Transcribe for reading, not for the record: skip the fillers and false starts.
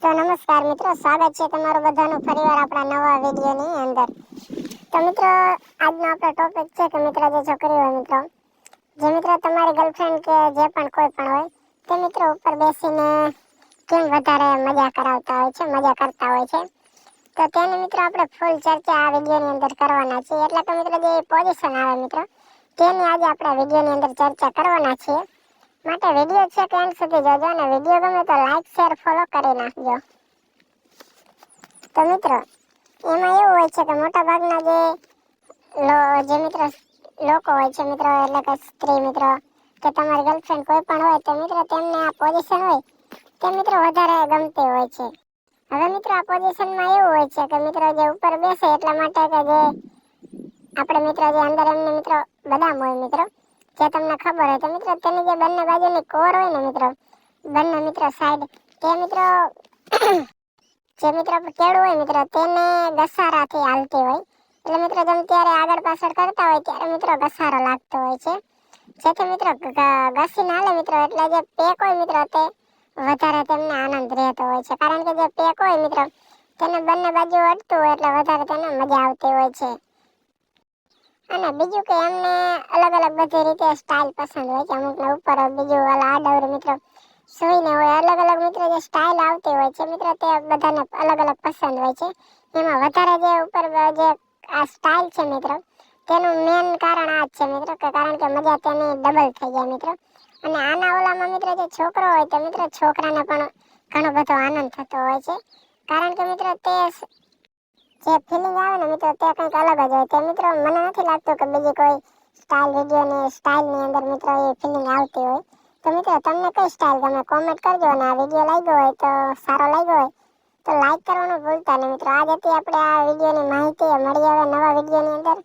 તો નમસ્કાર મિત્રો, સ્વાગત છે તમારું બધાનું ફરીવાર આપણા નવા વિડીયોની અંદર. તો મિત્રો, આજનો આપણો ટોપિક છે કે મિત્રો જે છોકરી હોય મિત્રો, જે મિત્રો તમારી ગર્લફ્રેન્ડ કે જે પણ કોઈ પણ હોય, તે મિત્રો ઉપર બેસીને કેમ વધારે મજા કરાવતા હોય છે, મજા કરતા હોય છે. તો તેની મિત્રો આપણે ફૂલ ચર્ચા આ વિડીયોની અંદર કરવાના છીએ. એટલે કે મિત્રો જે પોઝિશન આવે મિત્રો, તેની આજે આપણે વિડીયોની અંદર ચર્ચા કરવાના છીએ. માટે વિડીયો છે કે એન્ડ સુધી જોજો, અને વિડીયો ગમે તો લાઈક શેર ફોલો કરી નાખજો. તો મિત્રો એમાં એવું હોય છે કે મોટા ભાગના જે મિત્રો લોકો હોય છે મિત્રો, એટલે કે સ્ત્રી મિત્રો કે તમારી ગર્લફ્રેન્ડ કોઈ પણ હોય, તો મિત્રો તેમને આ પોઝિશન હોય તે મિત્રો વધારે ગમતી હોય છે. હવે મિત્રો આ પોઝિશનમાં એવું હોય છે કે મિત્રો જે ઉપર બેસે એટલા માટે કે જે આપણે મિત્રો જે અંદર એમને મિત્રો બદામ હોય મિત્રો, જે તમને ખબર હોય તો મિત્રો તેની જે બંને બાજુની કોર હોય ને મિત્રો, બંને મિત્રો સાઈડ, તે મિત્રો જે મિત્રો કેળું હોય મિત્રો તેને ઘસારાથી હાલતી હોય. એટલે મિત્રો જેમ ત્યારે આગળ પાછળ કરતા હોય ત્યારે મિત્રો ઘસારો લાગતો હોય છે. જેથી મિત્રો ઘસીને હાલે મિત્રો, એટલે જે પેક હોય મિત્રો તે વધારે તેમને આનંદ રહેતો હોય છે. કારણ કે જે પેક હોય મિત્રો તેને બંને બાજુ અડતું હોય એટલે વધારે તેને મજા આવતી હોય છે. અને બીજું કે એમને અલગ અલગ બધી રીતે સ્ટાઇલ પસંદ હોય છે. અમુકને ઉપર હોય, બીજું આડવરું મિત્રો સુઈને હોય, અલગ અલગ મિત્રો જે સ્ટાઇલ આવતી હોય છે મિત્રો તે બધાને અલગ અલગ પસંદ હોય છે. એમાં વધારે જે ઉપર જે આ સ્ટાઇલ છે મિત્રો, તેનું મેન કારણ આ જ છે મિત્રો કે કારણ કે મજા તેની ડબલ થઈ જાય મિત્રો. અને આના ઓલામાં મિત્રો જે છોકરો હોય તો મિત્રો છોકરાને પણ ઘણો બધો આનંદ થતો હોય છે. કારણ કે મિત્રો તે જે ફિલિંગ આવે ને મિત્રો તે કંઈક અલગ જ હોય. તે મિત્રો મને નથી લાગતું કે બીજી કોઈ સ્ટાઇલની અંદર મિત્રો એ ફિલિંગ આવતી હોય. તો મિત્રો તમને કઈ સ્ટાઇલ ગમે કોમેન્ટ કરજો, અને આ વિડીયો લાગ્યો હોય તો સારો લાગ્યો હોય તો લાઈક કરવાનું ભૂલતા નહીં મિત્રો. આજ હતી આપણે આ વિડીયોની માહિતી. મળીએ હવે નવા વિડીયોની અંદર.